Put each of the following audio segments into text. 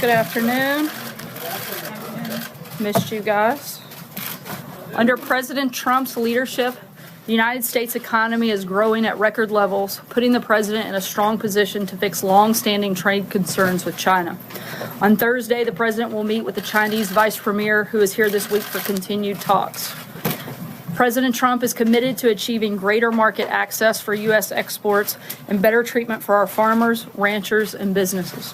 Good afternoon. Missed you guys. Under President Trump's leadership, the United States economy is growing at record levels, putting the president in a strong position to fix long-standing trade concerns with China. On Thursday, the president will meet with the Chinese vice premier, who is here this week for continued talks. President Trump is committed to achieving greater market access for U.S. exports and better treatment for our farmers, ranchers, and businesses.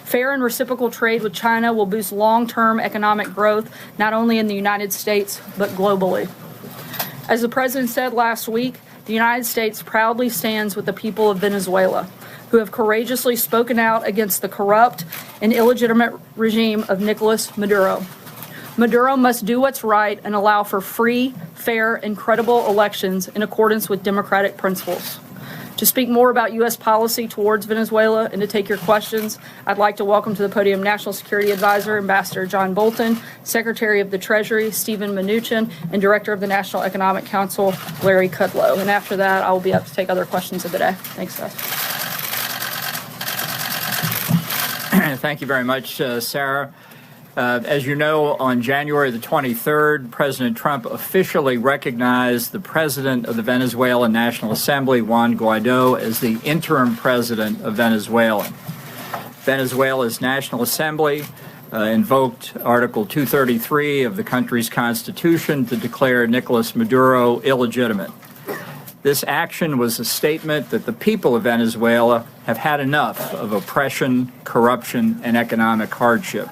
Fair and reciprocal trade with China will boost long-term economic growth, not only in the United States, but globally. As the president said last week, the United States proudly stands with the people of Venezuela, who have courageously spoken out against the corrupt and illegitimate regime of Nicolas Maduro. Maduro must do what's right and allow for free, fair, and credible elections in accordance with democratic principles. To speak more about U.S. policy towards Venezuela and to take your questions, I'd like to welcome to the podium National Security Advisor, Ambassador John Bolton, Secretary of the Treasury, Steven Mnuchin, and Director of the National Economic Council, Larry Kudlow. And after that, I will be up to take other questions of the day. Thanks, guys. Thank you very much, Sarah. As you know, on January the 23rd, President Trump officially recognized the president of the Venezuelan National Assembly, Juan Guaido, as the interim president of Venezuela. Venezuela's National Assembly invoked Article 233 of the country's constitution to declare Nicolas Maduro illegitimate. This action was a statement that the people of Venezuela have had enough of oppression, corruption, and economic hardship.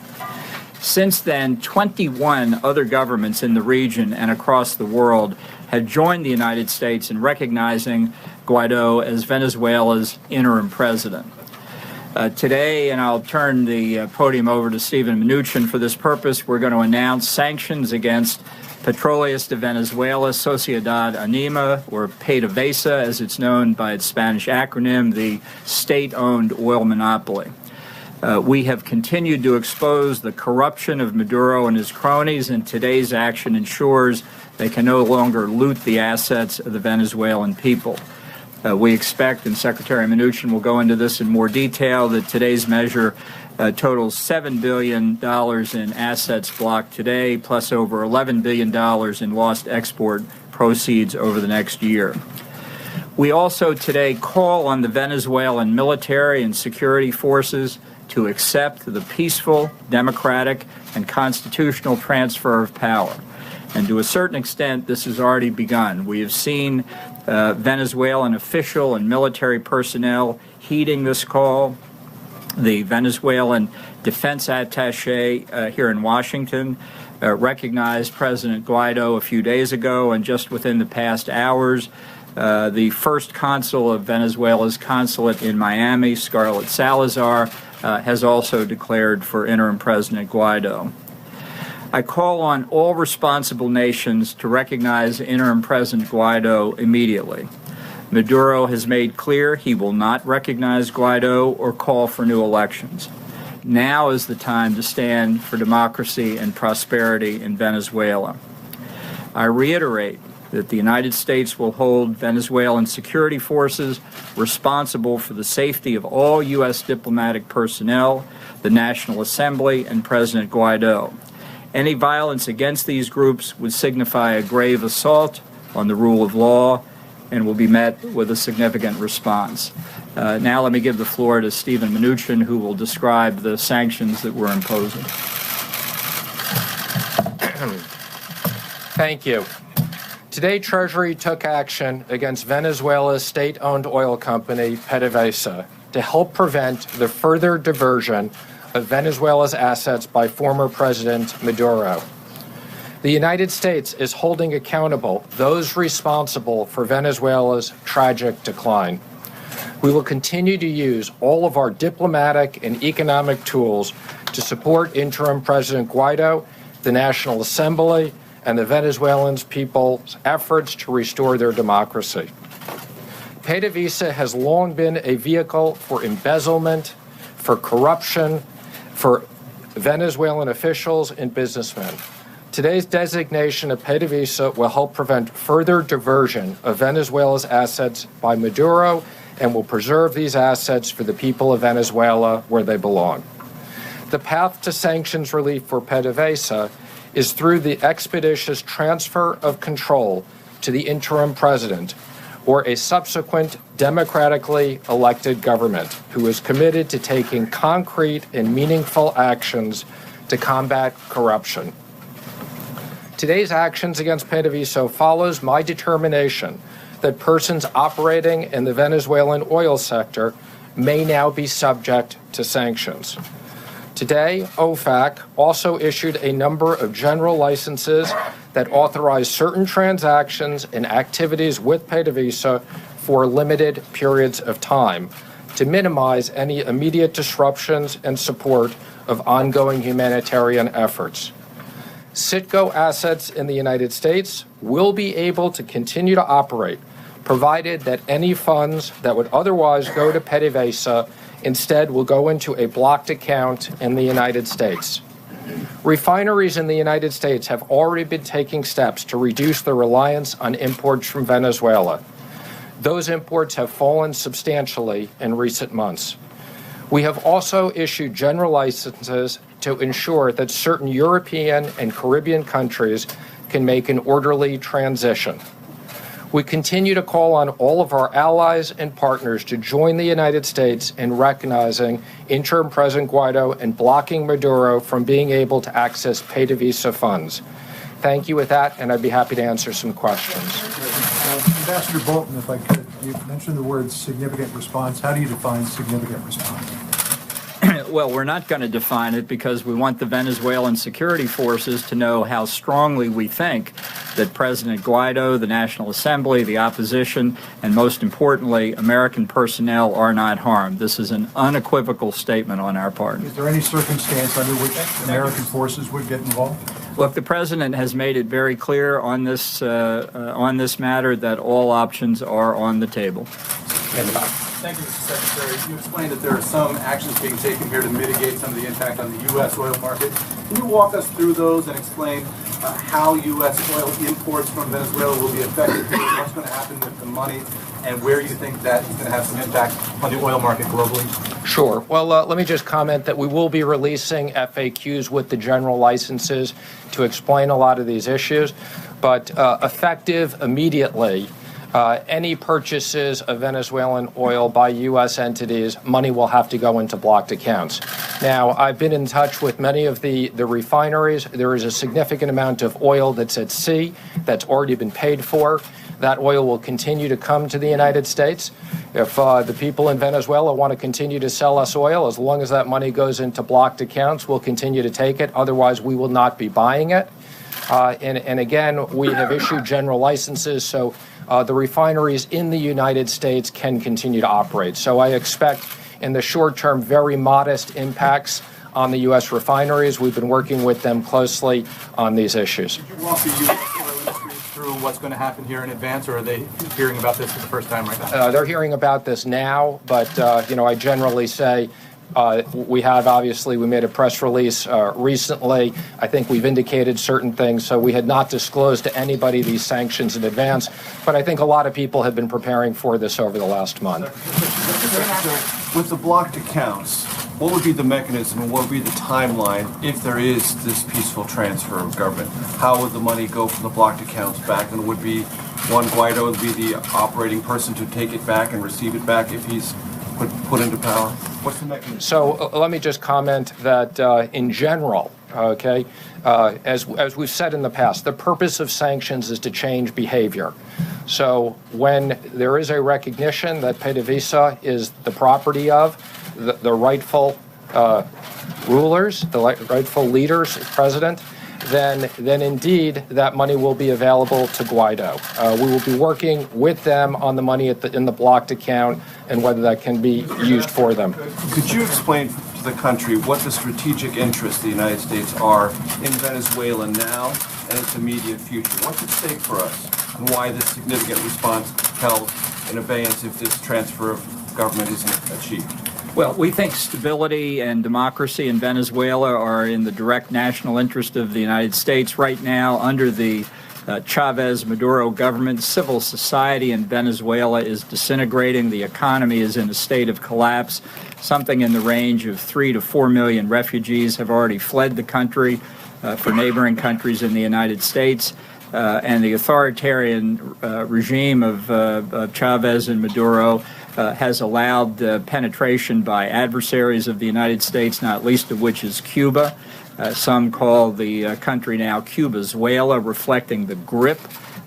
Since then, 21 other governments in the region and across the world have joined the United States in recognizing Guaido as Venezuela's interim president. Today, and I'll turn the podium over to Steven Mnuchin for this purpose, we're going to announce sanctions against Petróleos de Venezuela, Sociedad Anima, or PDVSA, as it's known by its Spanish acronym, the state-owned oil monopoly. We have continued to expose the corruption of Maduro and his cronies, and today's action ensures they can no longer loot the assets of the Venezuelan people. We expect, and Secretary Mnuchin will go into this in more detail, that today's measure totals $7 billion in assets blocked today, plus over $11 billion in lost export proceeds over the next year. We also today call on the Venezuelan military and security forces to accept the peaceful, democratic, and constitutional transfer of power. And to a certain extent, this has already begun. We have seen Venezuelan official and military personnel heeding this call. The Venezuelan defense attaché here in Washington recognized President Guaido a few days ago, and just within the past hours, the first consul of Venezuela's consulate in Miami, Scarlett Salazar, has also declared for interim President Guaido. I call on all responsible nations to recognize interim President Guaido immediately. Maduro has made clear he will not recognize Guaido or call for new elections. Now is the time to stand for democracy and prosperity in Venezuela. I reiterate that the United States will hold Venezuelan security forces responsible for the safety of all U.S. diplomatic personnel, the National Assembly, and President Guaido. Any violence against these groups would signify a grave assault on the rule of law and will be met with a significant response. Now let me give the floor to Steven Mnuchin, who will describe the sanctions that we're imposing. Thank you. Today, Treasury took action against Venezuela's state-owned oil company, PDVSA, to help prevent the further diversion of Venezuela's assets by former President Maduro. The United States is holding accountable those responsible for Venezuela's tragic decline. We will continue to use all of our diplomatic and economic tools to support interim President Guaido, the National Assembly, and the Venezuelan people's efforts to restore their democracy. PDVSA has long been a vehicle for embezzlement, for corruption, for Venezuelan officials and businessmen. Today's designation of PDVSA will help prevent further diversion of Venezuela's assets by Maduro and will preserve these assets for the people of Venezuela where they belong. The path to sanctions relief for PDVSA is through the expeditious transfer of control to the interim president or a subsequent democratically elected government who is committed to taking concrete and meaningful actions to combat corruption. Today's actions against PDVSA follows my determination that persons operating in the Venezuelan oil sector may now be subject to sanctions. Today, OFAC also issued a number of general licenses that authorize certain transactions and activities with PDVSA for limited periods of time to minimize any immediate disruptions and support of ongoing humanitarian efforts. Citgo assets in the United States will be able to continue to operate, provided that any funds that would otherwise go to PDVSA instead will go into a blocked account in the United States. Refineries in the United States have already been taking steps to reduce their reliance on imports from Venezuela. Those imports have fallen substantially in recent months. We have also issued general licenses to ensure that certain European and Caribbean countries can make an orderly transition. We continue to call on all of our allies and partners to join the United States in recognizing interim President Guaido and blocking Maduro from being able to access PDVSA funds. Thank you with that, and I'd be happy to answer some questions. Ambassador Bolton, if I could, you mentioned the word significant response. How do you define significant response? Well, we're not going to define it because we want the Venezuelan security forces to know how strongly we think that President Guaido, the National Assembly, the opposition, and most importantly, American personnel are not harmed. This is an unequivocal statement on our part. Is there any circumstance under which American forces would get involved? Look, the president has made it very clear on this matter that all options are on the table. Thank you, Mr. Secretary. You explained that there are some actions being taken here to mitigate some of the impact on the U.S. oil market. Can you walk us through those and explain how U.S. oil imports from Venezuela will be affected, what's going to happen with the money, and where you think that is going to have some impact on the oil market globally? Sure. Well, let me just comment that we will be releasing FAQs with the general licenses to explain a lot of these issues, but effective immediately, any purchases of Venezuelan oil by U.S. entities, money will have to go into blocked accounts. Now, I've been in touch with many of the refineries. There is a significant amount of oil that's at sea that's already been paid for. That oil will continue to come to the United States. If the people in Venezuela want to continue to sell us oil, as long as that money goes into blocked accounts, we'll continue to take it. Otherwise, we will not be buying it. And again, we have issued general licenses, so the refineries in the United States can continue to operate. So I expect in the short term very modest impacts on the U.S. refineries. We've been working with them closely on these issues. Did you walk the U.S. oil industry through what's going to happen here in advance, or are they hearing about this for the first time right now? They're hearing about this now, but I generally say we made a press release recently. I think we've indicated certain things, so we had not disclosed to anybody these sanctions in advance, but I think a lot of people have been preparing for this over the last month. With the blocked accounts, what would be the mechanism and what would be the timeline if there is this peaceful transfer of government? How would the money go from the blocked accounts back? And would be Juan Guaido would be the operating person to take it back and receive it back if he's put into power? What's the mechanism? So let me just comment that in general, as we've said in the past, the purpose of sanctions is to change behavior. So when there is a recognition that PDVSA is the property of the rightful rulers, the rightful leaders, president, then indeed that money will be available to Guaido. We will be working with them on the money in the blocked account and whether that can be used for them. Could you explain to the country what the strategic interests of the United States are in Venezuela now and its immediate future? What's at stake for us, and why this significant response held in abeyance if this transfer of government isn't achieved? Well, we think stability and democracy in Venezuela are in the direct national interest of the United States. Right now, under the Chavez-Maduro government, civil society in Venezuela is disintegrating. The economy is in a state of collapse. Something in the range of 3 to 4 million refugees have already fled the country for neighboring countries in the United States. And the authoritarian regime of Chavez and Maduro has allowed penetration by adversaries of the United States, not least of which is Cuba. Some call the country now Cubazuela, reflecting the grip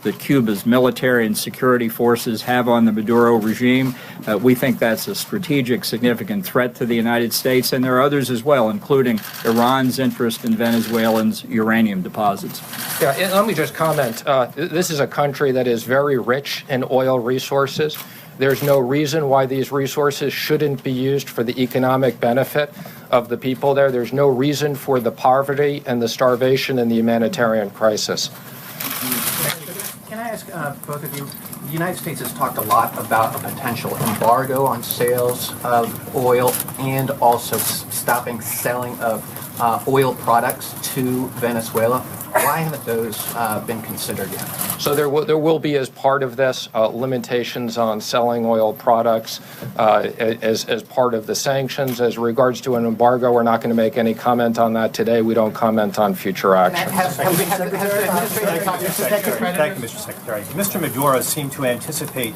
that Cuba's military and security forces have on the Maduro regime. We think that's a strategic, significant threat to the United States, and there are others as well, including Iran's interest in Venezuelans' uranium deposits. Yeah, and let me just comment. This is a country that is very rich in oil resources. There's no reason why these resources shouldn't be used for the economic benefit of the people there. There's no reason for the poverty and the starvation and the humanitarian crisis. Can I ask both of you, the United States has talked a lot about a potential embargo on sales of oil and also stopping selling of oil products to Venezuela. Why haven't those been considered yet? So there will be, as part of this, limitations on selling oil products as part of the sanctions. As regards to an embargo, we're not going to make any comment on that today. We don't comment on future action. Thank you, Mr. Secretary. Mr. Maduro seemed to anticipate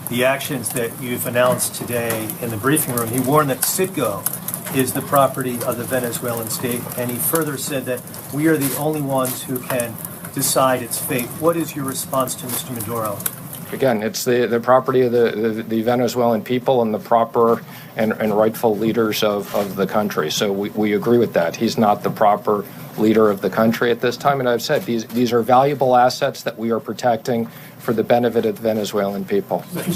the actions that you've announced today in the briefing room. He warned that Citgo is the property of the Venezuelan state, and he further said that we are the only ones who can decide its fate. What is your response to Mr. Maduro? Again, it's the property of the Venezuelan people and the proper and rightful leaders of the country. So we agree with that. He's not the proper leader of the country at this time. And I've said these are valuable assets that we are protecting for the benefit of the Venezuelan people. I can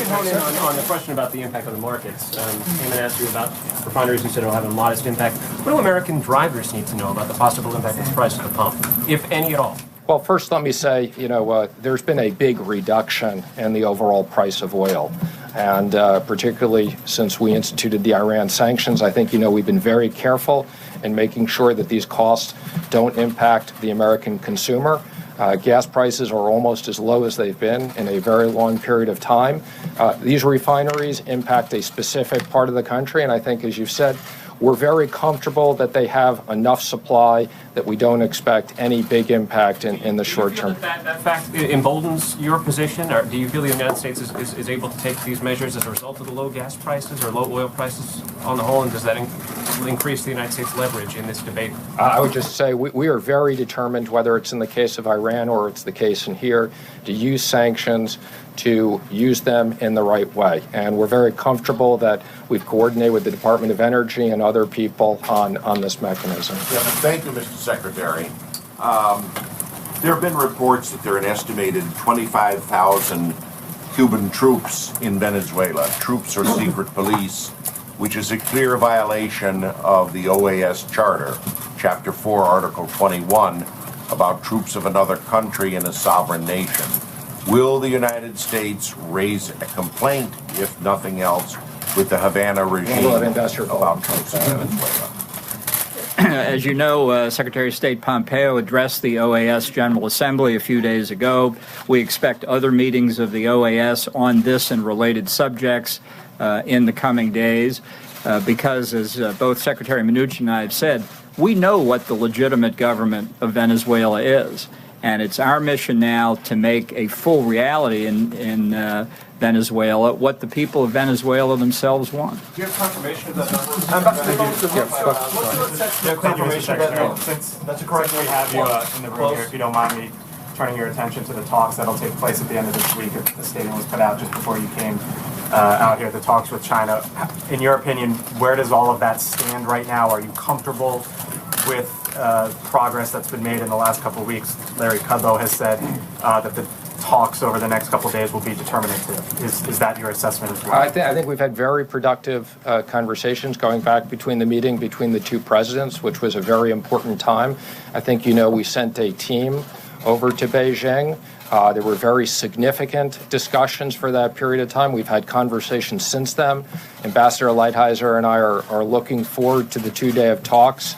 hone in on the question about the impact on the markets. Eamon asked you about refineries. You said it'll have a modest impact. What do American drivers need to know about the possible impact of the price at the pump, if any at all? Well, first, let me say, there's been a big reduction in the overall price of oil. And particularly since we instituted the Iran sanctions, I think, we've been very careful in making sure that these costs don't impact the American consumer. Gas prices are almost as low as they've been in a very long period of time. These refineries impact a specific part of the country, and I think, as you've said, we're very comfortable that they have enough supply that we don't expect any big impact in the short term. Do you feel that fact emboldens your position, or do you feel the United States is able to take these measures as a result of the low gas prices or low oil prices on the whole, and does that increase the United States' leverage in this debate? I would just say we are very determined, whether it's in the case of Iran or it's the case in here, to use sanctions, to use them in the right way. And we're very comfortable that we've coordinated with the Department of Energy and other people on this mechanism. Yeah, thank you, Mr. Secretary. There have been reports that there are an estimated 25,000 Cuban troops in Venezuela, troops or secret police, which is a clear violation of the OAS Charter, Chapter 4, Article 21, about troops of another country in a sovereign nation. Will the United States raise a complaint, if nothing else, with the Havana regime about troops in Venezuela? As you know, Secretary of State Pompeo addressed the OAS General Assembly a few days ago. We expect other meetings of the OAS on this and related subjects in the coming days because, as both Secretary Mnuchin and I have said, we know what the legitimate government of Venezuela is. And it's our mission now to make a full reality in Venezuela what the people of Venezuela themselves want. Do you have confirmation of that number? That's correct. We have you in the room here, if you don't mind me turning your attention to the talks that'll take place at the end of this week. The statement was put out just before you came out here, the talks with China. In your opinion, where does all of that stand right now? Are you comfortable with progress that's been made in the last couple of weeks? Larry Kudlow has said that the talks over the next couple of days will be determinative. Is that your assessment as well? I think we've had very productive conversations going back between the meeting between the two presidents, which was a very important time. I think, we sent a team over to Beijing There were very significant discussions for that period of time. We've had conversations since then. Ambassador Lighthizer and I are looking forward to the 2 day of talks.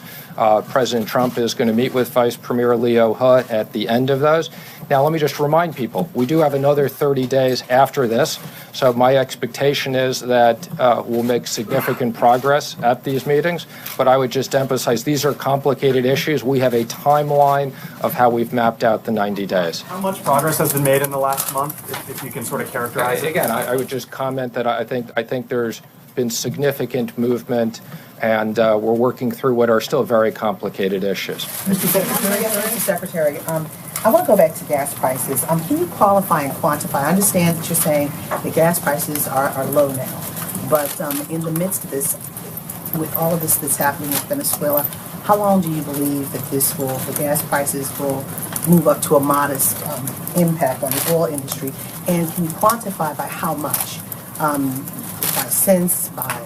President Trump is going to meet with Vice Premier Leo He at the end of those. Now, let me just remind people, we do have another 30 days after this, so my expectation is that we'll make significant progress at these meetings, but I would just emphasize these are complicated issues. We have a timeline of how we've mapped out the 90 days. How much progress has been made in the last month, if you can sort of characterize it? Again, I would just comment that I think there's been significant movement, and we're working through what are still very complicated issues. Mr. Secretary, I want to go back to gas prices. Can you qualify and quantify? I understand that you're saying the gas prices are low now, but in the midst of this, with all of this that's happening in Venezuela, how long do you believe that the gas prices will move up to a modest impact on the oil industry? And can you quantify by how much? By cents, by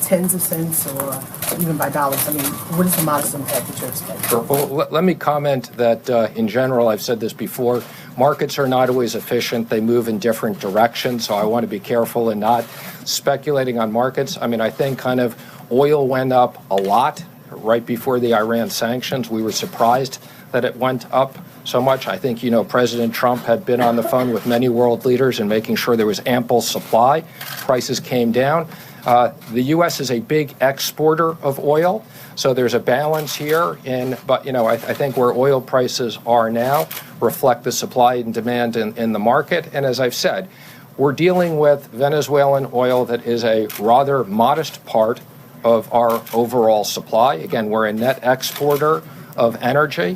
tens of cents, or even by dollars? I mean, what is the modest impact that you're expecting? Sure. Well, let me comment that in general, I've said this before, markets are not always efficient. They move in different directions, so I want to be careful in not speculating on markets. I mean, I think kind of oil went up a lot right before the Iran sanctions. We were surprised that it went up so much. I think, President Trump had been on the phone with many world leaders and making sure there was ample supply. Prices came down. The U.S. is a big exporter of oil, so there's a balance here. But I think where oil prices are now reflect the supply and demand in the market. And as I've said, we're dealing with Venezuelan oil that is a rather modest part of our overall supply. Again, we're a net exporter of energy.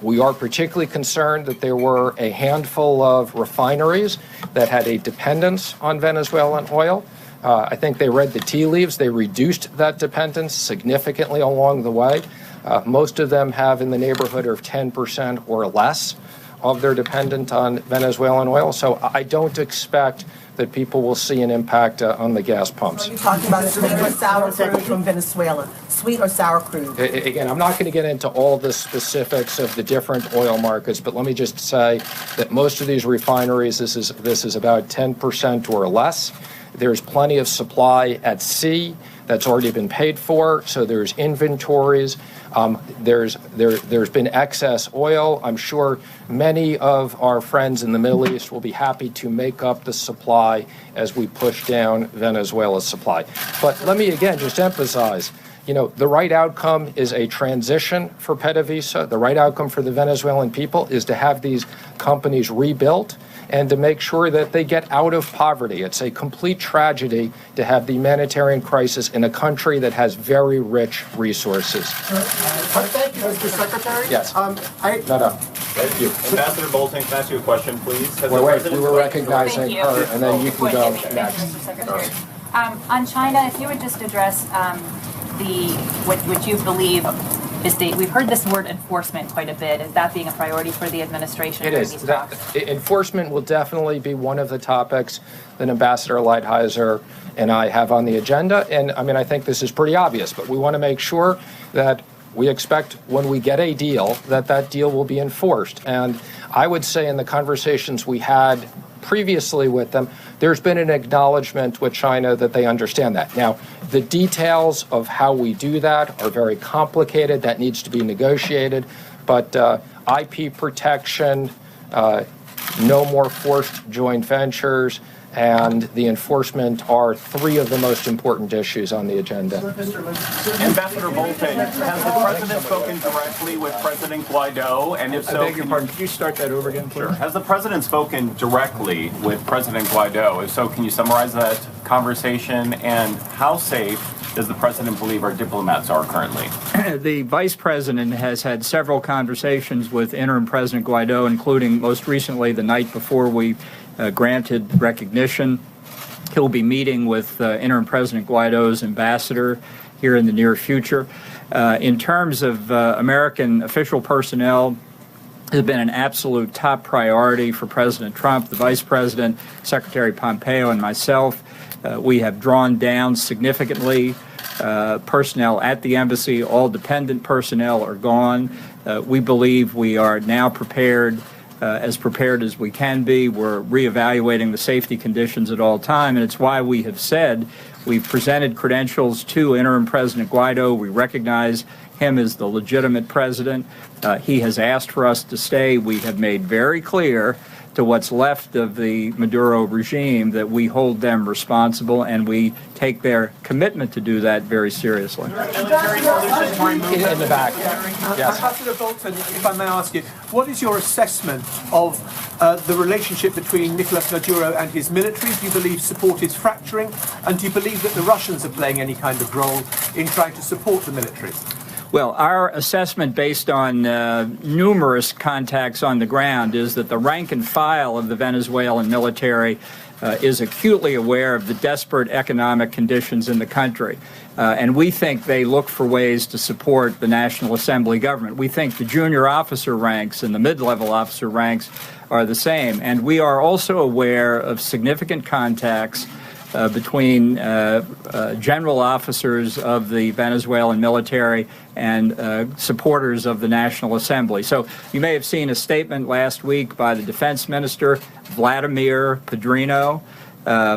We are particularly concerned that there were a handful of refineries that had a dependence on Venezuelan oil. I think they read the tea leaves. They reduced that dependence significantly along the way. Most of them have in the neighborhood of 10% or less of their dependence on Venezuelan oil. So I don't expect that people will see an impact on the gas pumps. Are you talking about sweet or sour crude from Venezuela? Sweet or sour crude? Again, I'm not going to get into all the specifics of the different oil markets, but let me just say that most of these refineries, this is about 10% or less. There's plenty of supply at sea that's already been paid for, so there's inventories. There's been excess oil. I'm sure many of our friends in the Middle East will be happy to make up the supply as we push down Venezuela's supply. But let me again just emphasize, the right outcome is a transition for PDVSA. The right outcome for the Venezuelan people is to have these companies rebuilt and to make sure that they get out of poverty. It's a complete tragedy to have the humanitarian crisis in a country that has very rich resources. Thank you, Mr. Secretary. Yes. No. Thank you. Ambassador Bolton, can I ask you a question, please? Wait, we were recognizing her, and then you can go next. Mr. Secretary. On China, if you would just address what you believe is we've heard this word enforcement quite a bit. Is that being a priority for the administration? It is. Enforcement will definitely be one of the topics that Ambassador Lighthizer and I have on the agenda. And I think this is pretty obvious, but we want to make sure that we expect when we get a deal that deal will be enforced. And I would say in the conversations we had previously with them, there's been an acknowledgement with China that they understand that. Now, the details of how we do that are very complicated. That needs to be negotiated. But IP protection, no more forced joint ventures, and the enforcement are three of the most important issues on the agenda. Ambassador Bolton, has the president spoken directly with President Guaido? And if so, I beg your pardon, could you start that over again, please? Sure. Has the president spoken directly with President Guaido? If so, can you summarize that conversation? And how safe does the president believe our diplomats are currently? The vice president has had several conversations with interim President Guaido, including most recently the night before we granted recognition. He'll be meeting with interim President Guaido's ambassador here in the near future. In terms of American official personnel, has been an absolute top priority for President Trump, the Vice President, Secretary Pompeo, and myself. We have drawn down significantly personnel at the embassy. All dependent personnel are gone. We believe we are now prepared as prepared as we can be. We're reevaluating the safety conditions at all time, and it's why we have said we've presented credentials to interim President Guaido. We recognize him as the legitimate president. He has asked for us to stay. We have made very clear to what's left of the Maduro regime that we hold them responsible, and we take their commitment to do that very seriously. In the back. Yes. Ambassador Bolton, if I may ask you, what is your assessment of the relationship between Nicolas Maduro and his military? Do you believe support is fracturing? And do you believe that the Russians are playing any kind of role in trying to support the military? Well, our assessment based on numerous contacts on the ground is that the rank and file of the Venezuelan military is acutely aware of the desperate economic conditions in the country. And we think they look for ways to support the National Assembly government. We think the junior officer ranks and the mid-level officer ranks are the same. And we are also aware of significant contacts between general officers of the Venezuelan military and supporters of the National Assembly. So you may have seen a statement last week by the defense minister, Vladimir Pedrino,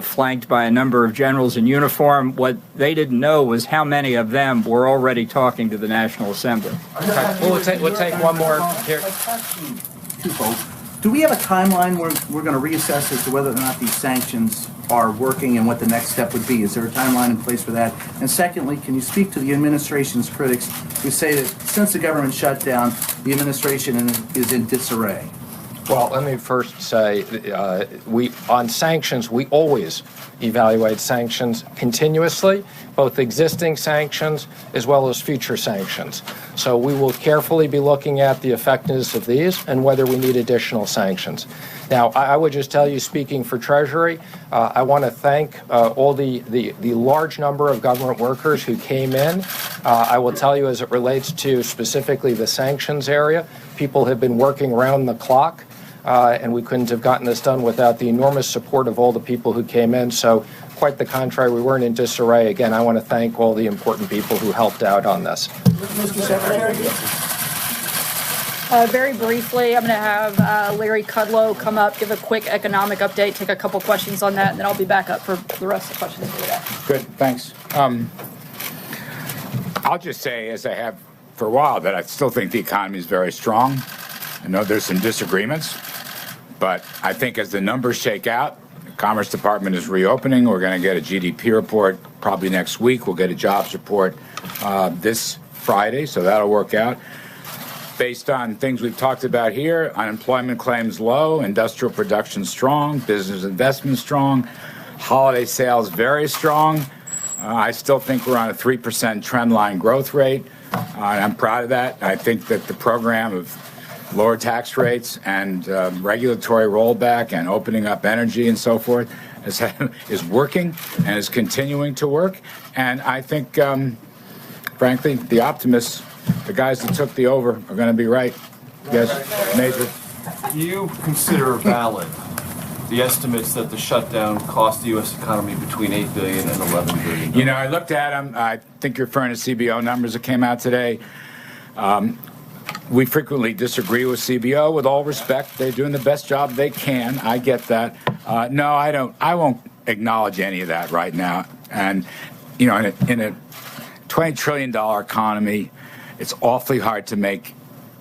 flanked by a number of generals in uniform. What they didn't know was how many of them were already talking to the National Assembly. Okay. We'll take one more here. Twofold. Do we have a timeline where we're going to reassess as to whether or not these sanctions are working and what the next step would be? Is there a timeline in place for that? And secondly, can you speak to the administration's critics who say that since the government shut down, the administration is in disarray? Well, let me first say, on sanctions, we always evaluate sanctions continuously, both existing sanctions as well as future sanctions. So we will carefully be looking at the effectiveness of these and whether we need additional sanctions. Now, I would just tell you, speaking for Treasury, I want to thank all the large number of government workers who came in. I will tell you, as it relates to specifically the sanctions area, people have been working around the clock. And we couldn't have gotten this done without the enormous support of all the people who came in. So quite the contrary, we weren't in disarray. Again, I want to thank all the important people who helped out on this. Mr. Secretary? Very briefly, I'm going to have Larry Kudlow come up, give a quick economic update, take a couple questions on that, and then I'll be back up for the rest of the questions for today. Good, thanks. I'll just say, as I have for a while, that I still think the economy is very strong. I know there's some disagreements, but I think as the numbers shake out, the Commerce Department is reopening. We're going to get a GDP report probably next week. We'll get a jobs report this Friday, so that'll work out. Based on things we've talked about here, unemployment claims low, industrial production strong, business investment strong, holiday sales very strong. I still think we're on a 3% trend line growth rate. I'm proud of that. I think that the program of lower tax rates and regulatory rollback and opening up energy and so forth is working and is continuing to work. And I think, frankly, the optimists, the guys that took the over, are going to be right. Yes, Major. Do you consider valid the estimates that the shutdown cost the U.S. economy between $8 billion and $11 billion? You know, I looked at them. I think you're referring to CBO numbers that came out today. We frequently disagree with CBO. With all respect, they're doing the best job they can. I get that. No, I don't. I won't acknowledge any of that right now. And you know, in a $20 trillion economy, it's awfully hard to make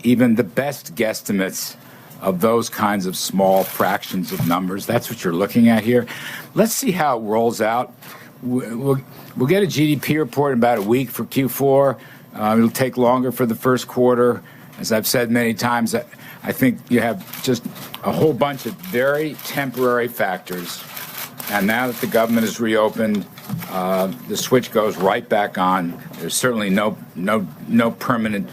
even the best guesstimates of those kinds of small fractions of numbers. That's what you're looking at here. Let's see how it rolls out. We'll get a GDP report in about a week for Q4. It'll take longer for the first quarter. As I've said many times, I think you have just a whole bunch of very temporary factors. And now that the government is reopened, the switch goes right back on. There's certainly no permanent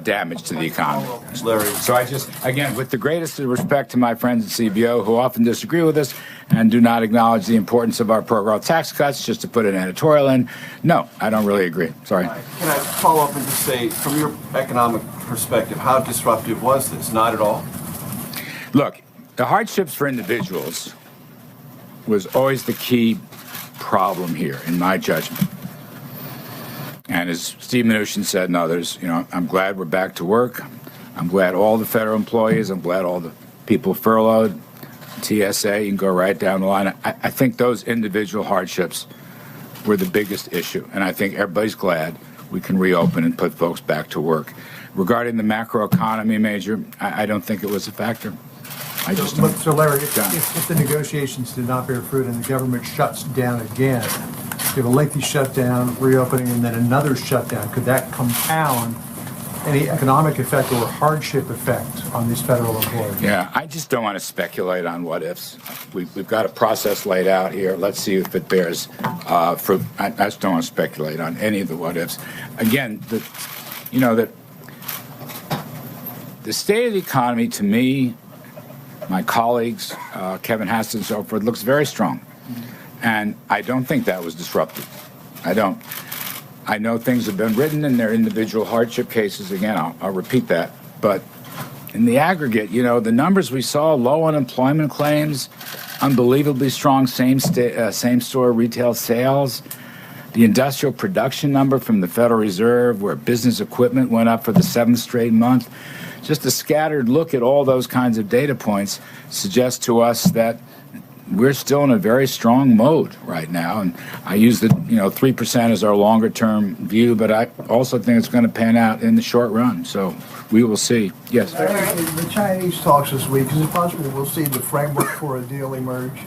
damage to the economy. Larry. So I just, again, with the greatest respect to my friends at CBO who often disagree with us and do not acknowledge the importance of our pro-growth tax cuts, just to put an editorial in, no, I don't really agree. Sorry. Can I follow up and just say, from your economic perspective, how disruptive was this? Not at all? Look, the hardships for individuals was always the key problem here, in my judgment. And as Steve Mnuchin said and others, you know, I'm glad we're back to work. I'm glad all the federal employees, I'm glad all the people furloughed, TSA, you can go right down the line. I think those individual hardships were the biggest issue, and I think everybody's glad we can reopen and put folks back to work. Regarding the macroeconomy, Major, I don't think it was a factor. I just don't. So Larry, if the negotiations did not bear fruit and the government shuts down again, you have a lengthy shutdown, reopening, and then another shutdown, could that compound any economic effect or hardship effect on these federal employees? Yeah, I just don't want to speculate on what ifs. We've got a process laid out here. Let's see if it bears fruit. I just don't want to speculate on any of the what ifs. Again, the state of the economy, to me, my colleagues, Kevin Hassett and so forth, looks very strong. And I don't think that was disrupted. I don't. I know things have been written in their individual hardship cases. Again, I'll repeat that. But in the aggregate, the numbers we saw, low unemployment claims, unbelievably strong same-store retail sales, the industrial production number from the Federal Reserve, where business equipment went up for the 7th straight month. Just a scattered look at all those kinds of data points suggests to us that we're still in a very strong mode right now. And I use the 3% as our longer-term view, but I also think it's going to pan out in the short run. So we will see. Yes. The Chinese talks this week, is it possible we'll see the framework for a deal emerge?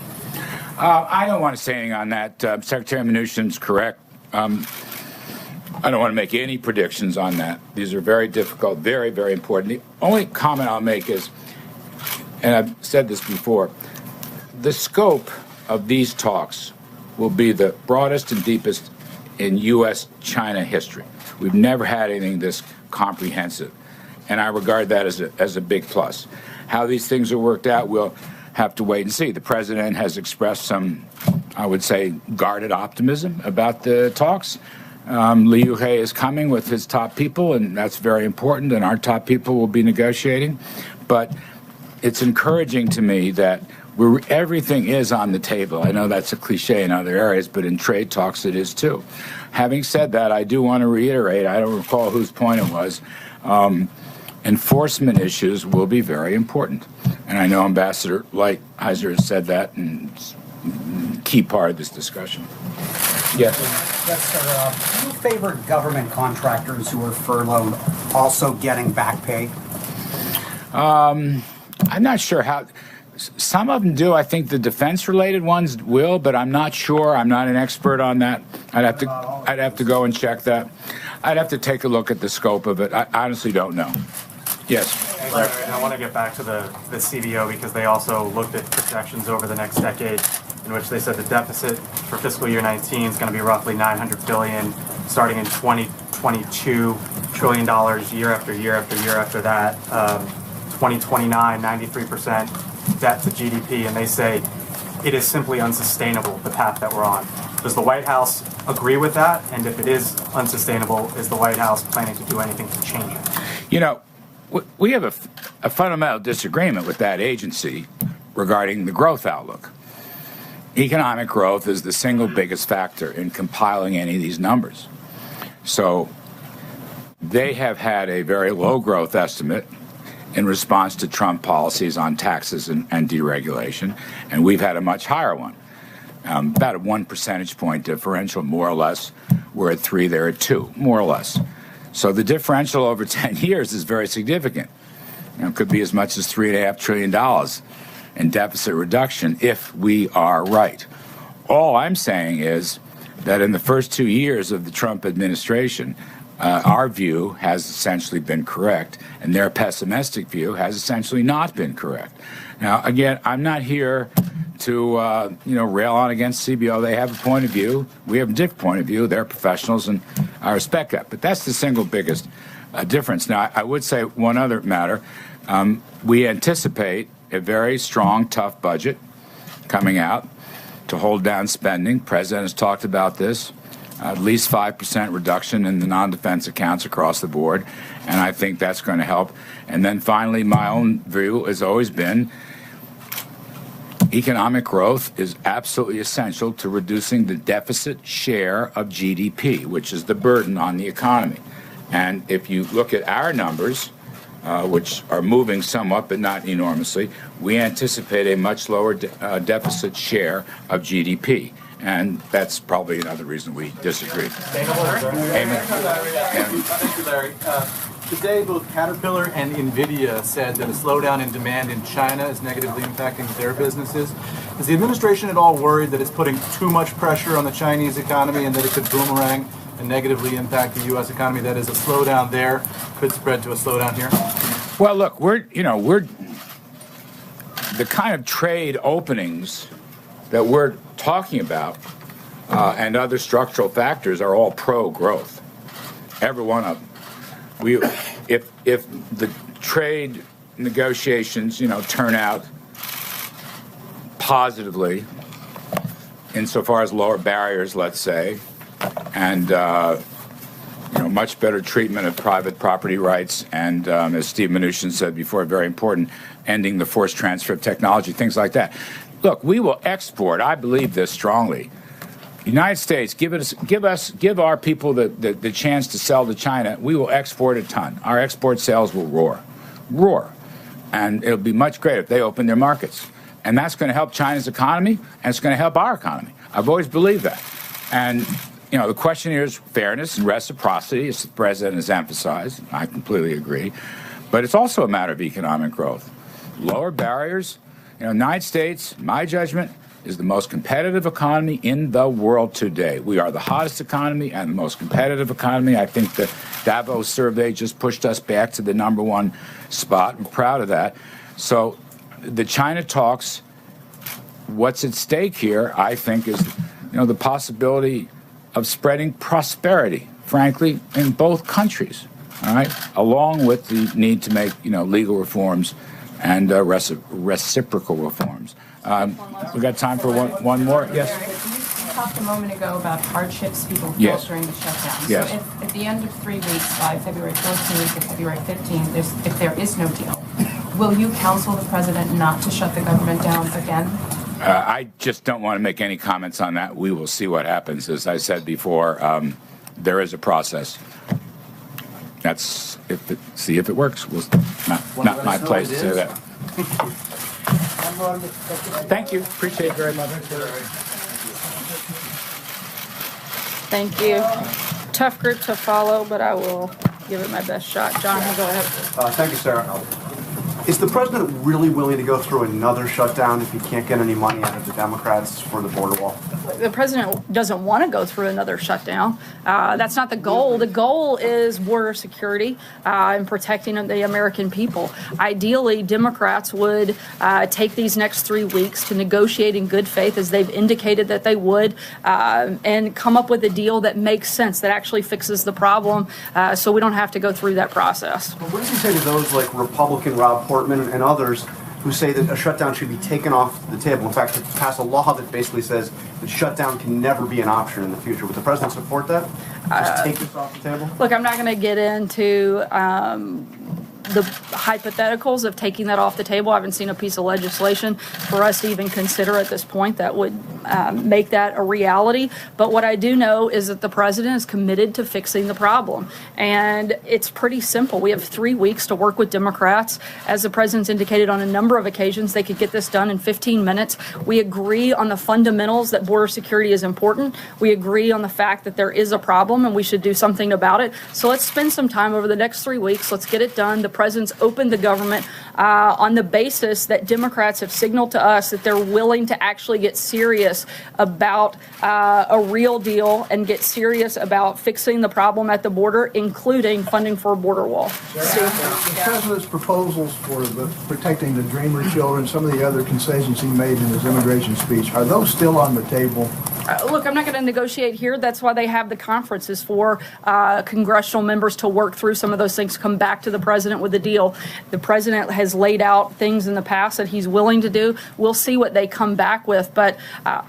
I don't want to say anything on that. Secretary Mnuchin's correct. I don't want to make any predictions on that. These are very difficult, very, very important. The only comment I'll make is, and I've said this before, the scope of these talks will be the broadest and deepest in U.S.-China history. We've never had anything this comprehensive, and I regard that as a big plus. How these things are worked out, we'll have to wait and see. The president has expressed some, I would say, guarded optimism about the talks. Li Yuhe is coming with his top people, and that's very important, and our top people will be negotiating. But it's encouraging to me that everything is on the table. I know that's a cliche in other areas, but in trade talks it is too. Having said that, I do want to reiterate, I don't recall whose point it was, enforcement issues will be very important. And I know Ambassador Lighthizer has said that, and it's a key part of this discussion. Yes. Yes, sir. Do you favor government contractors who are furloughed also getting back pay? I'm not sure how. Some of them do. I think the defense-related ones will, but I'm not sure. I'm not an expert on that. I'd have to go and check that. I'd have to take a look at the scope of it. I honestly don't know. Yes. Larry, I want to get back to the CBO because they also looked at projections over the next decade, in which they said the deficit for fiscal year 19 is going to be roughly $900 billion, starting in 2022, $1 trillion year after year after year after that. 2029, 93% debt to GDP, and they say it is simply unsustainable, the path that we're on. Does the White House agree with that? And if it is unsustainable, is the White House planning to do anything to change it? We have a fundamental disagreement with that agency regarding the growth outlook. Economic growth is the single biggest factor in compiling any of these numbers. So they have had a very low growth estimate in response to Trump policies on taxes and deregulation, and we've had a much higher one, about a 1 percentage point differential, more or less. We're at 3, they're at 2, more or less. So the differential over 10 years is very significant. It could be as much as $3.5 trillion in deficit reduction if we are right. All I'm saying is that in the first 2 years of the Trump administration, our view has essentially been correct, and their pessimistic view has essentially not been correct. Now, again, I'm not here to rail on against CBO. They have a point of view. We have a different point of view. They're professionals, and I respect that. But that's the single biggest difference. Now, I would say one other matter. We anticipate a very strong, tough budget coming out to hold down spending. The president has talked about this. At least 5% reduction in the non-defense accounts across the board, and I think that's going to help. And then finally, my own view has always been economic growth is absolutely essential to reducing the deficit share of GDP, which is the burden on the economy. And if you look at our numbers, which are moving somewhat but not enormously, we anticipate a much lower deficit share of GDP. And that's probably another reason we disagree. Thank you, Larry. Today, both Caterpillar and NVIDIA said that a slowdown in demand in China is negatively impacting their businesses. Is the administration at all worried that it's putting too much pressure on the Chinese economy and that it could boomerang and negatively impact the U.S. economy? That is, a slowdown there could spread to a slowdown here? Well, look, we're the kind of trade openings that we're talking about and other structural factors are all pro-growth. Every one of them. If the trade negotiations, turn out positively, insofar as lower barriers, let's say, and much better treatment of private property rights, and as Steve Mnuchin said before, very important, ending the forced transfer of technology, things like that. Look, we will export. I believe this strongly. United States, give our people the chance to sell to China. We will export a ton. Our export sales will roar, and it'll be much greater if they open their markets. And that's going to help China's economy, and it's going to help our economy. I've always believed that. And the question here is fairness and reciprocity, as the president has emphasized. I completely agree, but it's also a matter of economic growth, lower barriers. United States, my judgment, is the most competitive economy in the world today. We are the hottest economy and the most competitive economy. I think the Davos survey just pushed us back to the #1 spot. I'm proud of that. So the China talks, what's at stake here, I think, is the possibility of spreading prosperity, frankly, in both countries, all right, along with the need to make legal reforms and reciprocal reforms. We got time for one more? Yes. You talked a moment ago about hardships people felt Yes. during the shutdown. Yes. So if at the end of 3 weeks, by February 14th or February 15th, if there is no deal, will you counsel the president not to shut the government down again? I just don't want to make any comments on that. We will see what happens. As I said before, there is a process. See if it works. Not my place to say that. Thank you. Appreciate it very much. Thank you. Tough group to follow, but I will give it my best shot. John, go ahead. Thank you, Sarah. Is the president really willing to go through another shutdown if he can't get any money out of the Democrats for the border wall? The president doesn't want to go through another shutdown. That's not the goal. The goal is border security and protecting the American people. Ideally, Democrats would take these next 3 weeks to negotiate in good faith, as they've indicated that they would, and come up with a deal that makes sense, that actually fixes the problem, so we don't have to go through that process. But what does he say to those like Republican Rob Portman and others who say that a shutdown should be taken off the table? In fact, to pass a law that basically says that shutdown can never be an option in the future. Would the president support that? Just take this off the table? Look, I'm not going to get into the hypotheticals of taking that off the table. I haven't seen a piece of legislation for us to even consider at this point that would make that a reality. But what I do know is that the president is committed to fixing the problem. And it's pretty simple. We have 3 weeks to work with Democrats. As the president's indicated on a number of occasions, they could get this done in 15 minutes. We agree on the fundamentals that border security is important. We agree on the fact that there is a problem and we should do something about it. So let's spend some time over the next 3 weeks. Let's get it done. The president's opened the government on the basis that Democrats have signaled to us that they're willing to actually get serious about a real deal and get serious about fixing the problem at the border, including funding for a border wall. The president's proposals for protecting the Dreamer children, some of the other concessions he made in his immigration speech, are those still on the table? Look, I'm not going to negotiate here. That's why they have the conferences for congressional members to work through some of those things, come back to the president with a deal. The president has laid out things in the past that he's willing to do. We'll see what they come back with. But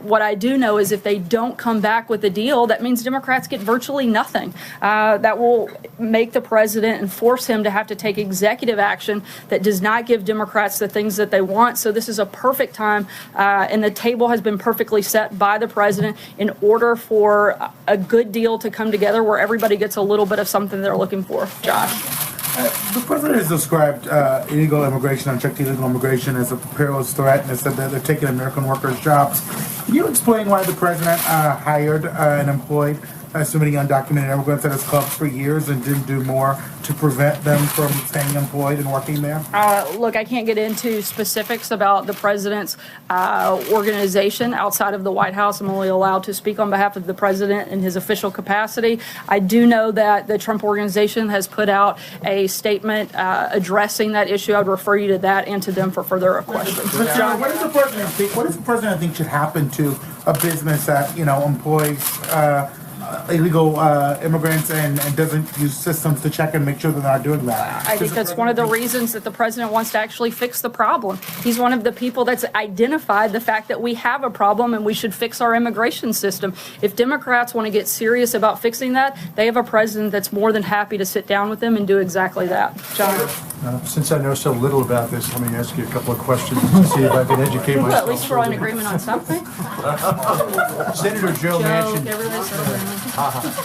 what I do know is if they don't come back with a deal, that means Democrats get virtually nothing. That will make the president and force him to have to take executive action that does not give Democrats the things that they want. So this is a perfect time, and the table has been perfectly set by the president in order for a good deal to come together where everybody gets a little bit of something they're looking for. Josh. The president has described illegal immigration, unchecked illegal immigration, as a perilous threat, and has said that they're taking American workers' jobs. Can you explain why the president hired and employed so many undocumented immigrants at his clubs for years and didn't do more to prevent them from staying employed and working there? Look, I can't get into specifics about the president's organization outside of the White House. I'm only allowed to speak on behalf of the president in his official capacity. I do know that the Trump organization has put out a statement addressing that issue. I'd refer you to that and to them for further questions. John, what does the president think? What does the president think should happen to a business that employs illegal immigrants and doesn't use systems to check and make sure they're not doing that? I think that's one of the reasons that the president wants to actually fix the problem. He's one of the people that's identified the fact that we have a problem and we should fix our immigration system. If Democrats want to get serious about fixing that, they have a president that's more than happy to sit down with them and do exactly that. John? Since I know so little about this, let me ask you a couple of questions to see if I can educate myself. At least we're in agreement on something. Senator Joe Manchin.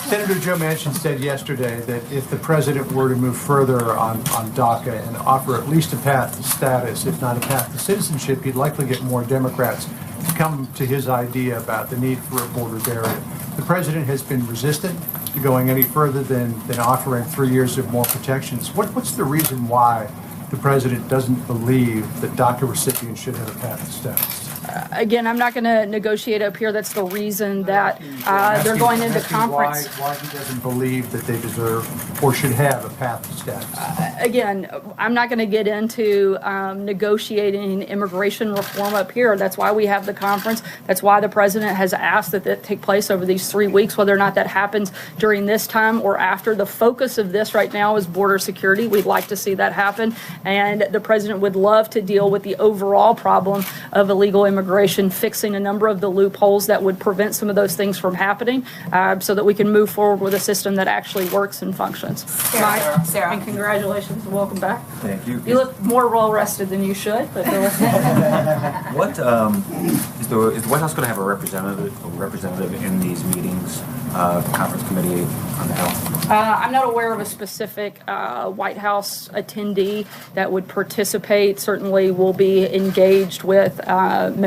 Senator Joe Manchin said yesterday that if the president were to move further on DACA and offer at least a path to status, if not a path to citizenship, he'd likely get more Democrats to come to his idea about the need for a border barrier. The president has been resistant to going any further than offering 3 years of more protections. What's the reason why the president doesn't believe that DACA recipients should have a path to status? Again, I'm not going to negotiate up here. That's the reason that they're going into conference. Why he doesn't believe that they deserve or should have a path to status? Again, I'm not going to get into negotiating immigration reform up here. That's why we have the conference. That's why the president has asked that that take place over these 3 weeks, whether or not that happens during this time or after. The focus of this right now is border security. We'd like to see that happen. And the president would love to deal with the overall problem of illegal immigration, fixing a number of the loopholes that would prevent some of those things from happening so that we can move forward with a system that actually works and functions. Sarah. And congratulations and welcome back. Thank you. You look more well rested than you should, but go ahead. What is the White House going to have a representative in these meetings, the conference committee on the Hill? I'm not aware of a specific White House attendee that would participate. Certainly will be engaged with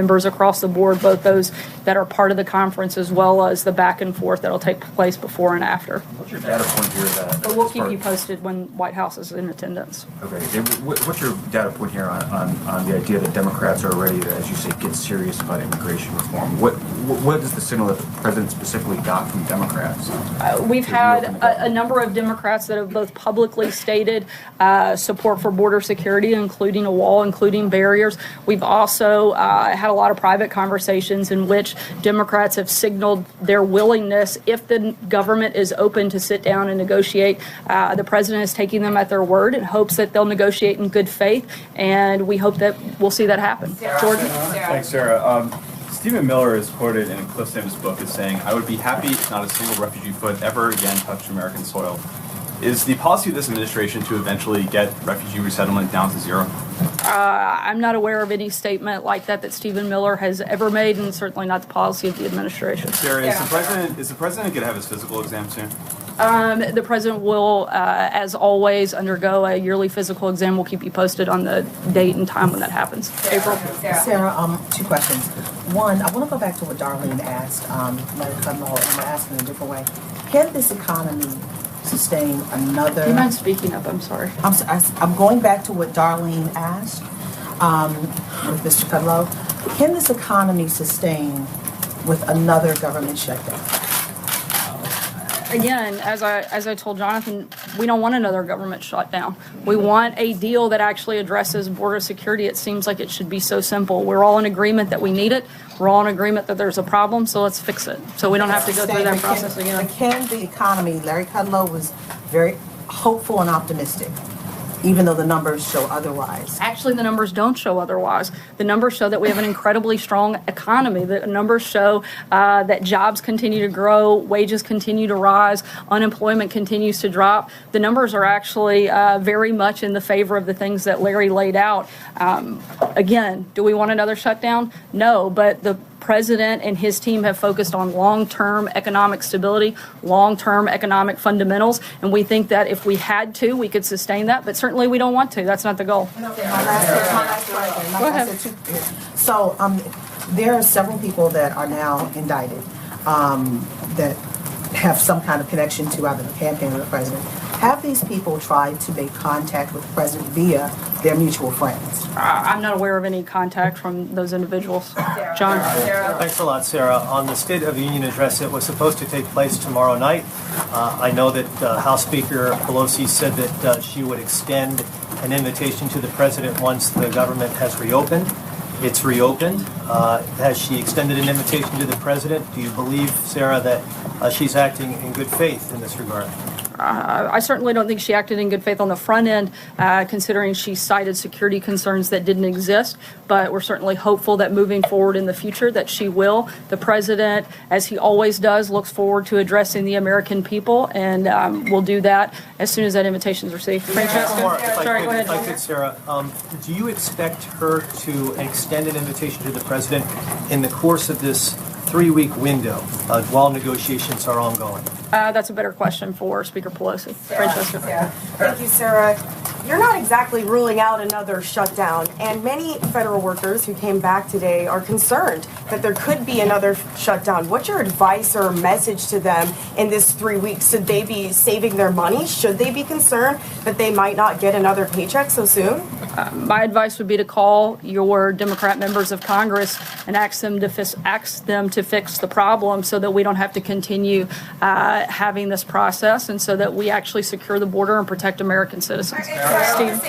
members across the board, both those that are part of the conference as well as the back and forth that will take place before and after. What's your data point here? But we'll keep you posted when White House is in attendance. Okay. What's your data point here on the idea that Democrats are ready to, as you say, get serious about immigration reform? What is the signal that the president specifically got from Democrats? We've had a number of Democrats that have both publicly stated support for border security, including a wall, including barriers. We've also had a lot of private conversations in which Democrats have signaled their willingness, if the government is open to sit down and negotiate. The president is taking them at their word and hopes that they'll negotiate in good faith, and we hope that we'll see that happen. Jordan? Thanks, Sarah. Stephen Miller is quoted in a Cliff book as saying, "I would be happy if not a single refugee foot ever again touched American soil." Is the policy of this administration to eventually get refugee resettlement down to zero? I'm not aware of any statement like that Stephen Miller has ever made, and certainly not the policy of the administration. Sarah, is the president going to have his physical exam soon? The president will, as always, undergo a yearly physical exam. We'll keep you posted on the date and time when that happens. April? Sarah, 2 questions. One, I want to go back to what Darlene asked, Larry Kudlow, and ask in a different way. Can this economy sustain another... Do you mind speaking up? I'm sorry. I'm going back to what Darlene asked with Mr. Kudlow. Can this economy sustain with another government shutdown? Again, as I told Jonathan, we don't want another government shutdown. We want a deal that actually addresses border security. It seems like it should be so simple. We're all in agreement that we need it. We're all in agreement that there's a problem, so let's fix it. So we don't have to go through that process again. Can the economy, Larry Kudlow was very hopeful and optimistic, even though the numbers show otherwise. Actually, the numbers don't show otherwise. The numbers show that we have an incredibly strong economy. The numbers show that jobs continue to grow, wages continue to rise, unemployment continues to drop. The numbers are actually very much in the favor of the things that Larry laid out. Again, do we want another shutdown? No, but the president and his team have focused on long-term economic stability, long-term economic fundamentals, and we think that if we had to, we could sustain that, but certainly we don't want to. That's not the goal. Go ahead. So there are several people that are now indicted that have some kind of connection to either the campaign or the president. Have these people tried to make contact with the president via their mutual friends? I'm not aware of any contact from those individuals. John? Thanks a lot, Sarah. On the State of the Union address that was supposed to take place tomorrow night, I know that House Speaker Pelosi said that she would extend an invitation to the president once the government has reopened. It's reopened. Has she extended an invitation to the president? Do you believe, Sarah, that she's acting in good faith in this regard? I certainly don't think she acted in good faith on the front end, considering she cited security concerns that didn't exist. But we're certainly hopeful that moving forward in the future that she will. The president, as he always does, looks forward to addressing the American people, and we'll do that as soon as that invitation is received. Francesca? Sorry, go ahead. If I could, Sarah, do you expect her to extend an invitation to the president in the course of this 3-week window while negotiations are ongoing? That's a better question for Speaker Pelosi. Francesca. Thank you, Sarah. You're not exactly ruling out another shutdown, and many federal workers who came back today are concerned that there could be another shutdown. What's your advice or message to them in this 3 weeks? Should they be saving their money? Should they be concerned that they might not get another paycheck so soon? My advice would be to call your Democrat members of Congress and ask them to fix the problem so that we don't have to continue having this process, and so that we actually secure the border and protect American citizens. Steve.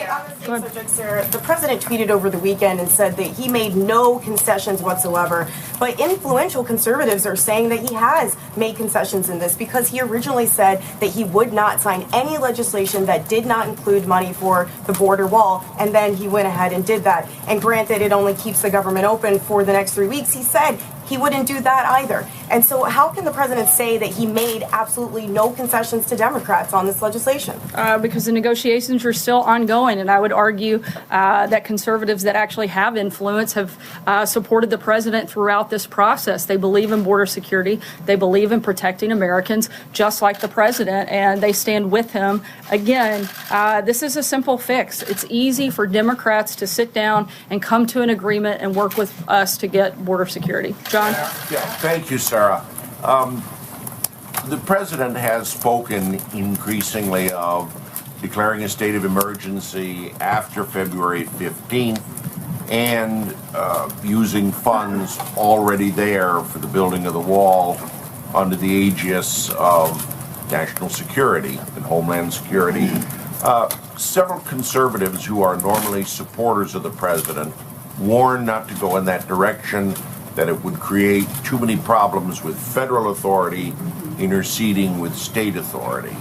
Subject, Sarah, the president tweeted over the weekend and said that he made no concessions whatsoever, but influential conservatives are saying that he has made concessions in this because he originally said that he would not sign any legislation that did not include money for the border wall, and then he went ahead and did that. And granted, it only keeps the government open for the next 3 weeks. He said he wouldn't do that either. And so how can the president say that he made absolutely no concessions to Democrats on this legislation? Because the negotiations are still ongoing, and I would argue that conservatives that actually have influence have supported the president throughout this process. They believe in border security. They believe in protecting Americans, just like the president, and they stand with him. Again, this is a simple fix. It's easy for Democrats to sit down and come to an agreement and work with us to get border security. John? Yeah, thank you, Sarah. The president has spoken increasingly of declaring a state of emergency after February 15th and using funds already there for the building of the wall under the aegis of national security and homeland security. Several conservatives who are normally supporters of the president warn not to go in that direction, that it would create too many problems with federal authority interceding with state authority.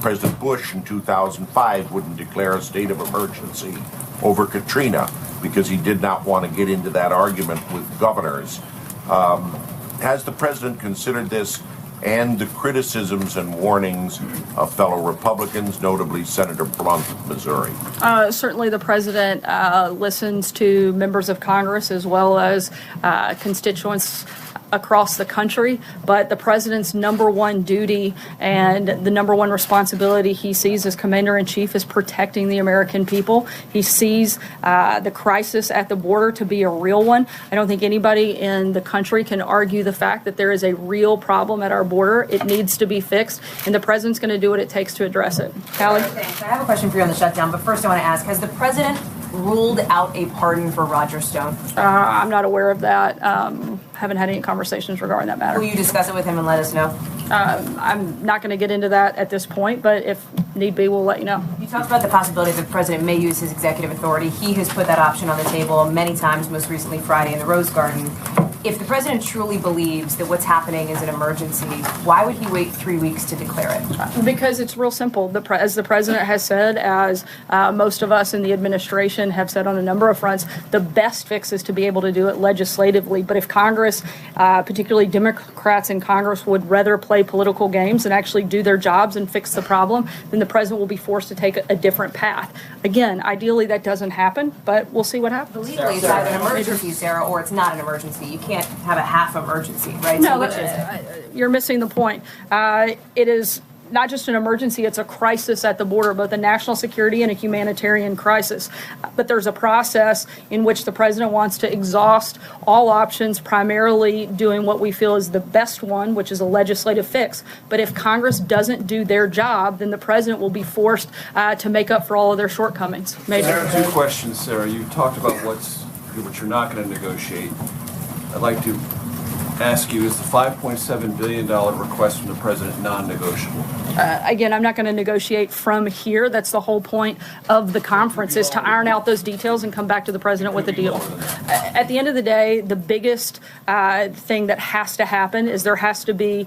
President Bush in 2005 wouldn't declare a state of emergency over Katrina because he did not want to get into that argument with governors. Has the president considered this and the criticisms and warnings of fellow Republicans, notably Senator Blunt of Missouri? Certainly the president listens to members of Congress as well as constituents across the country, but the president's number one duty and the number one responsibility he sees as commander-in-chief is protecting the American people. He sees the crisis at the border to be a real one. I don't think anybody in the country can argue the fact that there is a real problem at our border. It needs to be fixed, and the president's going to do what it takes to address it. Callie? Thanks. I have a question for you on the shutdown, but first I want to ask, has the president ruled out a pardon for Roger Stone? I'm not aware of that. Haven't had any conversations regarding that matter. Will you discuss it with him and let us know? I'm not going to get into that at this point, but if need be, we'll let you know. You talked about the possibility that the president may use his executive authority. He has put that option on the table many times, most recently Friday in the Rose Garden. If the president truly believes that what's happening is an emergency, why would he wait 3 weeks to declare it? Because it's real simple. As the president has said, as most of us in the administration have said on a number of fronts, the best fix is to be able to do it legislatively. But if Congress, particularly Democrats in Congress, would rather play political games and actually do their jobs and fix the problem, then the president will be forced to take a different path. Again, ideally that doesn't happen, but we'll see what happens. Legally, it's either an emergency, Sarah, or it's not an emergency. You can't can't have a half emergency, right? No, So which is it? you're missing the point. It is not just an emergency, it's a crisis at the border, both a national security and a humanitarian crisis. But there's a process in which the president wants to exhaust all options, primarily doing what we feel is the best one, which is a legislative fix. But if Congress doesn't do their job, then the president will be forced to make up for all of their shortcomings. Major. Two questions, Sarah. You talked about what you're not going to negotiate. I'd like to ask you, is the $5.7 billion request from the president non-negotiable? Again, I'm not going to negotiate from here. That's the whole point of the conference, is to iron out those details and come back to the president with a deal. At the end of the day, the biggest thing that has to happen is there has to be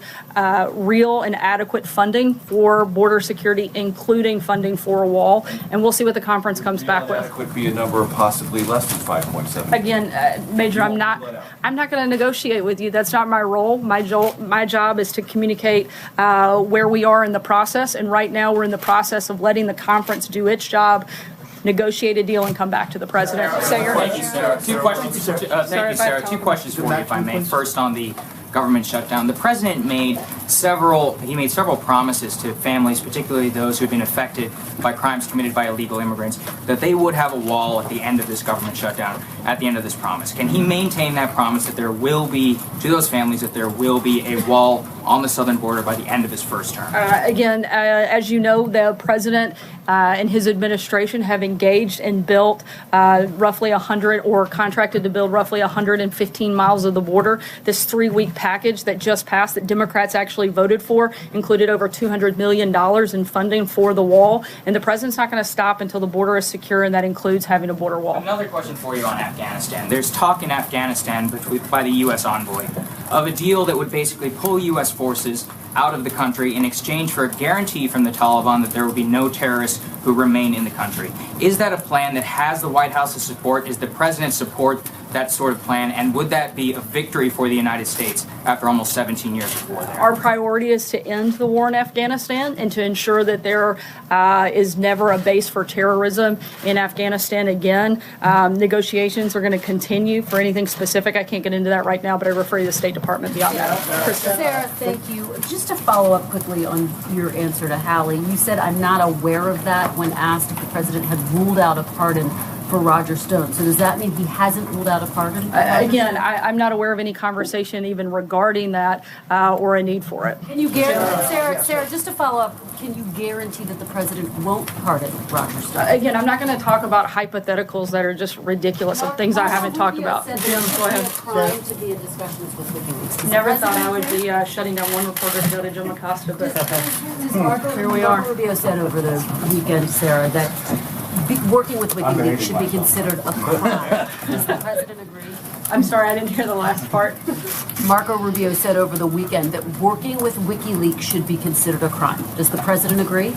real and adequate funding for border security, including funding for a wall. And we'll see what the conference comes back with. That could be a number of possibly less than 5.7. Again, Major, I'm not going to negotiate with you. That's not my role. My job is to communicate where we are in the process, and right now we're in the process of letting the conference do its job, negotiate a deal, and come back to the president. Thank you, Sarah. Two questions. Thank you, Sarah. Two questions for you, if I may. First, on the government shutdown, the president made several promises to families, particularly those who had been affected by crimes committed by illegal immigrants, that they would have a wall at the end of this government shutdown, at the end of this promise. Can he maintain that promise that there will be, to those families, that there will be a wall on the southern border by the end of his first term? Again, as you know, the president and his administration have engaged and built roughly 100, or contracted to build roughly 115 miles of the border. This 3-week package that just passed, that Democrats actually voted for, included over $200 million in funding for the wall. And the president's not going to stop until the border is secure, and that includes having a border wall. Another question for you on Afghanistan. There's talk in Afghanistan by the U.S. envoy of a deal that would basically pull U.S. forces out of the country in exchange for a guarantee from the Taliban that there will be no terrorists who remain in the country. Is that a plan that has the White House's support? Is the president support that sort of plan? And would that be a victory for the United States after almost 17 years of war there? Our priority is to end the war in Afghanistan and to ensure that there is never a base for terrorism in Afghanistan again. Negotiations are going to continue. For anything specific, I can't get into that right now, but I refer you to the State Department beyond that. Sarah, thank you. Just to follow up quickly on your answer to Hallie, you said, I'm not aware of that, when asked if the president had ruled out a pardon for Roger Stone. So does that mean he hasn't ruled out a pardon? Again, I'm not aware of any conversation even regarding that or a need for it. Can you guarantee, Sarah, just to follow up, can you guarantee that the president won't pardon Roger Stone? Again, I'm not going to talk about hypotheticals that are just ridiculous of things I haven't talked about. Jim, go ahead. Crime to be in discussions with WikiLeaks. Never thought I would be shutting down one reporter to go to Jim Acosta, but here we are. Marco Rubio said over the weekend, Sarah, that working with WikiLeaks should be considered a crime. Does the president agree? I'm sorry, I didn't hear the last part. Marco Rubio said over the weekend that working with WikiLeaks should be considered a crime. Does the president agree?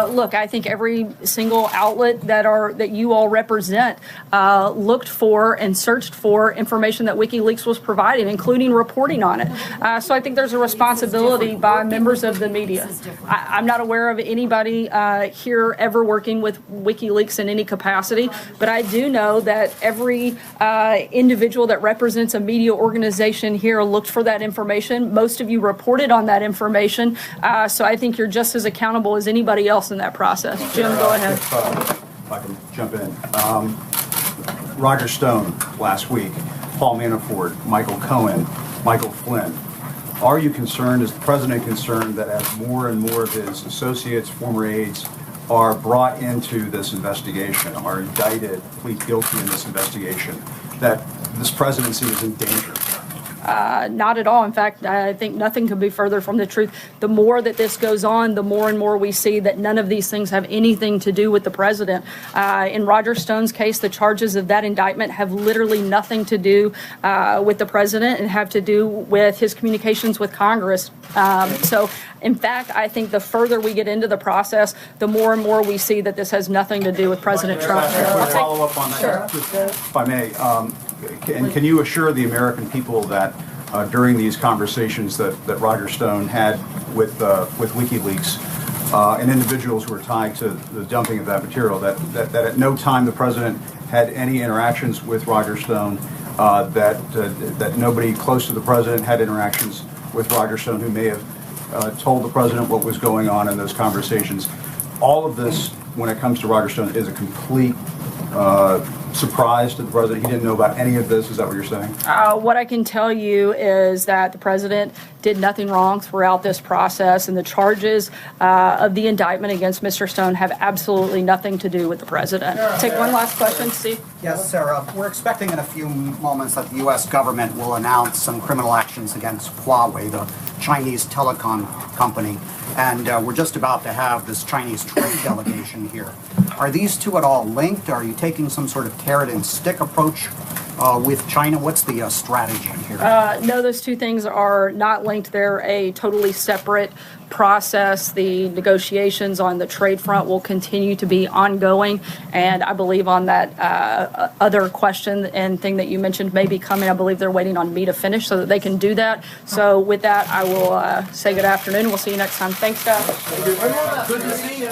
Look, I think every single outlet that you all represent looked for and searched for information that WikiLeaks was providing, including reporting on it. So I think there's a responsibility by members of the media. I'm not aware of anybody here ever working with WikiLeaks in any capacity, but I do know that every individual that represents a media organization here looked for that information. Most of you reported on that information, so I think you're just as accountable as anybody else in that process. Jim, go ahead. If I can jump in. Roger Stone last week, Paul Manafort, Michael Cohen, Michael Flynn. Are you concerned, is the president concerned, that as more and more of his associates, former aides, are brought into this investigation, are indicted, plead guilty in this investigation, that this presidency is in danger? Not at all. In fact, I think nothing could be further from the truth. The more that this goes on, the more and more we see that none of these things have anything to do with the president. In Roger Stone's case, the charges of that indictment have literally nothing to do with the president and have to do with his communications with Congress. So, in fact, I think the further we get into the process, the more and more we see that this has nothing to do with President Trump. Follow up on that, if I may. Can you assure the American people that during these conversations that Roger Stone had with WikiLeaks and individuals who were tied to the dumping of that material, that at no time the president had any interactions with Roger Stone that nobody close to the president had interactions with Roger Stone, who may have told the president what was going on in those conversations. All of this, when it comes to Roger Stone, is a complete surprise to the president. He didn't know about any of this. Is that what you're saying? What I can tell you is that the president did nothing wrong throughout this process, and the charges of the indictment against Mr. Stone have absolutely nothing to do with the president. Take one last question, Steve. Yes, Sarah. We're expecting in a few moments that the U.S. government will announce some criminal actions against Huawei, the Chinese telecom company, and we're just about to have this Chinese trade delegation here. Are these two at all linked? Are you taking some sort of carrot and stick approach with China? What's the strategy here? No, those two things are not linked. They're a totally separate process. The negotiations on the trade front will continue to be ongoing, and I believe on that other question and thing that you mentioned may be coming, I believe they're waiting on me to finish so that they can do that. So with that, I will say good afternoon. We'll see you next time. Thanks, guys. Good to see you.